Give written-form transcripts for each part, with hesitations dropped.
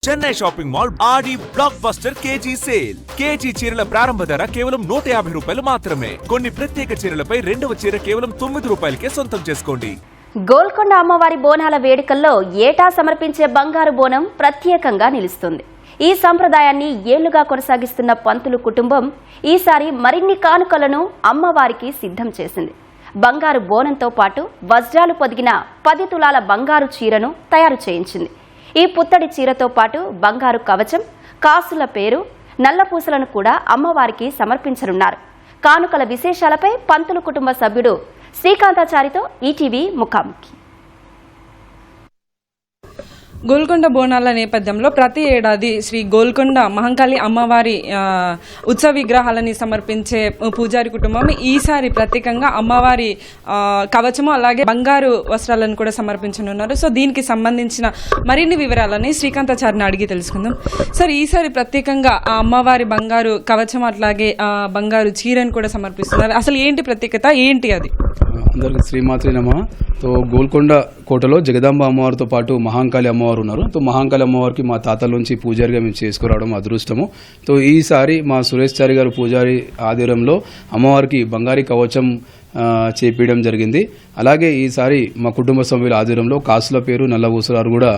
Chennai shopping mall Aadi blockbuster KG sale. KG చీరల ప్రారంభ ధర కేవలం 150 రూపాయలు మాత్రమే. కొన్ని ప్రత్యేక చీరలపై రెండవ చీర కేవలం 9 రూపాయలకే సొంతం చేసుకోండి. గోల్కొండ అమ్మవారి బోనాల వేడుకల్లో ఏటా సమర్పించే బంగారు బోనం ప్రత్యేకంగా నిలుస్తుంది. ఈ సంప్రదాయాన్ని ఏళ్లుగా కొనసాగిస్తున్న పంతులు కుటుంబం ఈసారి మరిన్ని కానుకలను అమ్మవారికి సిద్ధం చేసింది. బంగారు బోనంతో పాటు వజ్రాలు పొదిగిన 10 తులాల బంగారు చీరను తయారు చేయించింది. ఈ పుత్తడి చీరతో పాటు బంగారు కవచం, కాసుల పేరు, నల్లపూసలను కూడా అమ్మవారికి సమర్పించనున్నారు. కానుకల విశేషాలపై పంతులు కుటుంబ సభ్యుడు శ్రీకాంతాచారితో ఈటీవీ ముఖాముఖి. గోల్కొండ బోనాల నేపథ్యంలో ప్రతి ఏడాది శ్రీ గోల్కొండ మహంకాళి అమ్మవారి ఉత్సవ విగ్రహాలని సమర్పించే పూజారి కుటుంబం ఈసారి ప్రత్యేకంగా అమ్మవారి కవచము అలాగే బంగారు వస్త్రాలను కూడా సమర్పించనున్నారు. సో దీనికి సంబంధించిన మరిన్ని వివరాలని శ్రీకాంతాచారిని అడిగి తెలుసుకుందాం. సార్, ఈసారి ప్రత్యేకంగా ఆ అమ్మవారి బంగారు కవచం అట్లాగే బంగారు చీరను కూడా సమర్పిస్తున్నారు. అసలు ఏంటి ప్రత్యేకత, ఏంటి అది? అందరికి శ్రీమాత్రి నమః. తో గోల్కొండ కోటలో జగదాంబ అమ్మవారితో పాటు మహంకాళి అమ్మవారు ఉన్నారు. తో మహంకాళి అమ్మవారికి మా తాతల నుంచి పూజారిగా మేము చేసుకురావడం అదృష్టము. తో ఈసారి మా సురేష్ చారి గారు పూజారి ఆధ్వర్యంలో అమ్మవారికి బంగారీ కవచం చేపించడం జరిగింది. అలాగే ఈసారి మా కుటుంబ సభ్యుల ఆధ్వర్యంలో కాసుల పేరు, నల్లబూసలారు కూడా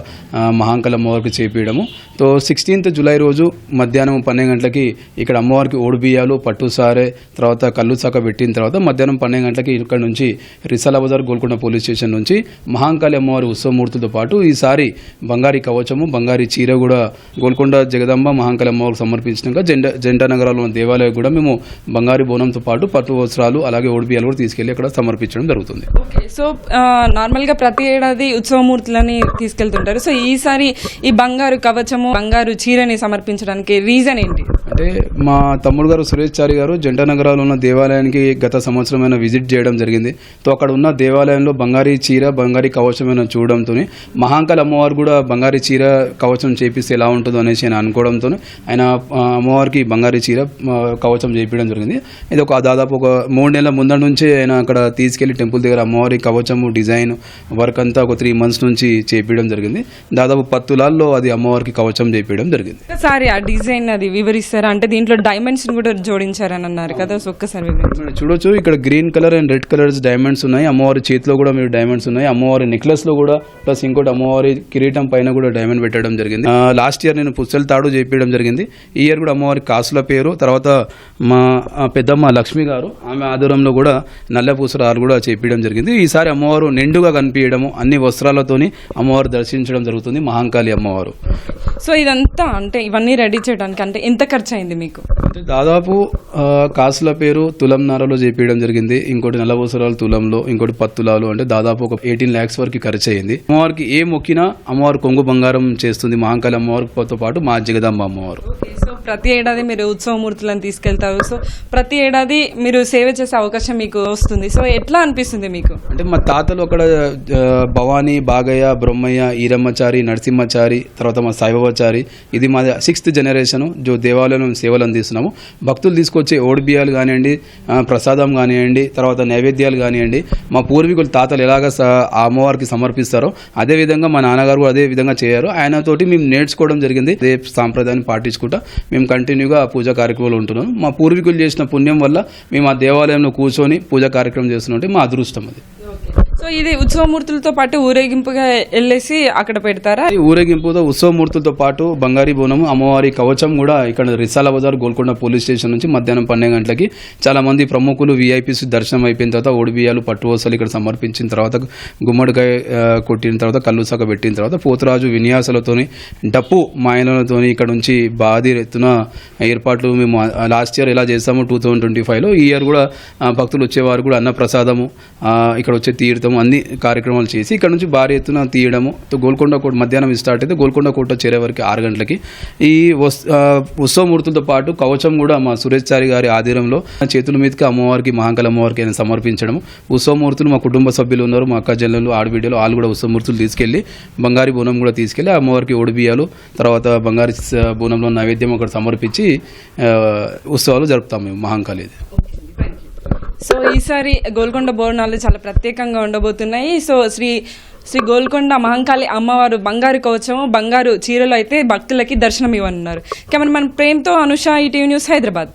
మహంకాళి అమ్మవారికి చేపించడము. తో 16th జూలై రోజు మధ్యాహ్నం 12 గంటలకి ఇక్కడ అమ్మవారికి ఓడిబియ్యాలు, పట్టు సారే, తర్వాత కళ్ళు చాక పెట్టిన తర్వాత మధ్యాహ్నం 12 గంటలకి ఇక్కడ నుంచి రిసాల బజార్ గోల్కొండ పోలీస్ స్టేషన్ నుంచి మహంకాళి అమ్మవారి ఉత్సవమూర్తులతో పాటు ఈసారి బంగారీ కవచము, బంగారీ చీర కూడా గోల్కొండ జగదాంబ మహంకాళి అమ్మవారికి సమర్పించినాక జంట నగరాల్లో ఉన్న దేవాలయం కూడా మేము బంగారీ బోనంతో పాటు పట్టు వస్త్రాలు అలాగే ఓడిబియ్యాలు కూడా తీసుకెళ్లి అక్కడ సమర్పించడం జరుగుతుంది. సో నార్మల్ గా ప్రతి ఏడాది ఉత్సవమూర్తులని తీసుకెళ్తుంటారు. సో ఈసారి ఈ బంగారు కవచము, బంగారు చీరని సమర్పించడానికి రీజన్ ఏంటి? అంటే మా తమ్ముడు గారు సురేష్ చారి గారు జంట నగరాల్లో ఉన్న దేవాలయానికి గత సంవత్సరమైన విజిట్ చేయడం జరిగింది. తో అక్కడ ఉన్న దేవాలయంలో బంగారీ చీర, బంగారీ కవచమైన చూడడంతో మహంకాళి అమ్మవారు కూడా బంగారీ చీర కవచం చేపిస్తే ఎలా ఉంటుందో అనేసి ఆయన అనుకోవడంతో ఆయన అమ్మవారికి బంగారీ చీర కవచం చేపించడం జరిగింది. ఇది దాదాపు ఒక 3 నెలల ముందర నుంచి ఆయన అక్కడ తీసుకెళ్లి టెంపుల్ దగ్గర అమ్మవారి కవచము డిజైన్ వర్క్ అంతా ఒక 3 months నుంచి చేపించడం జరిగింది. దాదాపు 10 తులాల్లో అది అమ్మవారికి కవచం చేపించడం జరిగింది. ఒకసారి ఆ డిజైన్ అది వివరిస్తారా? అంటే దీంట్లో డైమండ్స్ కూడా జోడించారని అన్నారు కదా, ఒక్కసారి చూడొచ్చు. ఇక్కడ green colour and red colours diamonds ఉన్నాయి. అమ్మవారి చేతిలో కూడా మీరు డైమండ్స్ ఉన్నాయి. అమ్మవారి నెక్లెస్ లో కూడా ప్లస్ ఇంకోటి అమ్మవారి కిరీటం పైన కూడా డైమండ్ పెట్టడం జరిగింది. లాస్ట్ ఇయర్ నేను పుస్తల తాడు చేపించడం జరిగింది. ఈ ఇయర్ కూడా అమ్మవారి కాసుల పేరు, తర్వాత మా పెద్దమ్మ లక్ష్మి గారు ఆమె ఆధ్వర్యంలో కూడా నల్లపూసరాలు కూడా చేపించడం జరిగింది. ఈసారి అమ్మవారు నిండుగా కనిపించడము, అన్ని వస్త్రాలతోని అమ్మవారు దర్శించడం జరుగుతుంది మహంకాళి అమ్మవారు. సో ఇదంతా అంటే ఇవన్నీ రెడీ చేయడానికి అంటే ఎంత ఖర్చు అయింది మీకు? దాదాపు కాసుల పేరు తులంన్నరలో చేపించడం జరిగింది. ఇంకోటి నల్లపూసరాలు తులంలో, ఇంకోటి 10 తులాలు, అంటే దాదాపు ఒక 18 lakhs వరకు ఖర్చు అయింది. అమ్మవారికి ఏ మొక్కినా అమ్మవారు కొంగు బంగారం చేస్తుంది మహంకాళి అమ్మవారితో పాటు మా జగదాంబ అమ్మవారు. సో ప్రతి ఏడాది మీరు ఉత్సవమూర్తులను తీసుకెళ్తారు. సో ప్రతి ఏడాది మీరు సేవ చేసే అవకాశం మీకు వస్తుంది. సో ఎట్లా అనిపిస్తుంది మీకు? అంటే మా తాతలు అక్కడ భవానీ, బాగయ్య, బ్రహ్మయ్య, ఈరమ్మచారి, నరసింహచారి, తర్వాత మా సాయిబాబాచారి, ఇది మా 6th generation దేవాలయంలో సేవలు అందిస్తున్నాము. భక్తులు తీసుకొచ్చే ఓడిబియ్యాలు కానివ్వండి, ప్రసాదం కానివ్వండి, తర్వాత నైవేద్యాలు కానివ్వండి, మా పూర్వీకులు తాతలు ఎలాగ ఆ అమ్మవారికి సమర్పిస్తారో అదే విధంగా మా నాన్నగారు అదే విధంగా చేయారు. ఆయనతోటి మేము నేర్చుకోవడం జరిగింది. అదే సాంప్రదాయాన్ని పాటించుకుంటా మేము కంటిన్యూగా పూజా కార్యక్రమాలు ఉంటున్నాం. మా పూర్వీకులు చేసిన పుణ్యం వల్ల మేము ఆ దేవాలయంలో కూర్చొని పూజా కార్యక్రమం చేస్తున్నట్టు మా అదృష్టం అది. సో ఇది ఉత్సవమూర్తులతో పాటు ఊరేగింపుగా వెళ్ళేసి అక్కడ పెడతారా? ఊరేగింపుతో ఉత్సవమూర్తులతో పాటు బంగారీ బోనము, అమ్మవారి కవచం కూడా ఇక్కడ రిసాల బజార్ గోల్కొండ పోలీస్ స్టేషన్ నుంచి మధ్యాహ్నం 12 గంటలకి చాలా మంది ప్రముఖులు విఐపీస్ దర్శనం అయిపోయిన తర్వాత ఓడిబియ్యాలు, పట్టు వసలు ఇక్కడ సమర్పించిన తర్వాత గుమ్మడికాయ కొట్టిన తర్వాత కళ్ళు సాక పెట్టిన తర్వాత పోతురాజు విన్యాసాలతోని డప్పు మాయలతోని ఇక్కడ నుంచి భారీ ఎత్తున ఏర్పాట్లు మేము లాస్ట్ ఇయర్ ఎలా చేస్తాము 2025లో, ఈ ఇయర్ కూడా భక్తులు వచ్చేవారు కూడా అన్నప్రసాదము, ఇక్కడ వచ్చే తీర్థం, అన్ని కార్యక్రమాలు చేసి ఇక్కడ నుంచి భారీ ఎత్తున తీయడము. గోల్కొండ కోట మధ్యాహ్నం స్టార్ట్ అయితే గోల్కొండ కోట చేరే వరకు 6 గంటలకి ఈ ఉత్సవమూర్తులతో పాటు కవచం కూడా మా సురేష్ చారి గారి ఆధ్వర్యంలో చేతుల మీదకి అమ్మవారికి మహంకాళి అమ్మవారికి ఆయన సమర్పించడం. ఉత్సవమూర్తులు మా కుటుంబ సభ్యులు ఉన్నారు, మా అక్క చెల్లెలు, ఆడబిడ్డలు, వాళ్ళు కూడా ఉత్సవమూర్తులు తీసుకెళ్లి బంగారీ బోనం కూడా తీసుకెళ్లి అమ్మవారికి ఓడిబియ్యాలు, తర్వాత బంగారీ బోనంలో నైవేద్యం అక్కడ సమర్పించి ఉత్సవాలు జరుపుతాం మేము మహంకాళి. సో ఈసారి గోల్కొండ బోనాలు చాలా ప్రత్యేకంగా ఉండబోతున్నాయి. సో శ్రీ గోల్కొండ మహంకాళి అమ్మవారు బంగారు కవచము బంగారు చీరలు అయితే భక్తులకి దర్శనం ఇవ్వనున్నారు. కెమెరామెన్ ప్రేమ్తో అనుష, ఈటీవీ న్యూస్, హైదరాబాద్.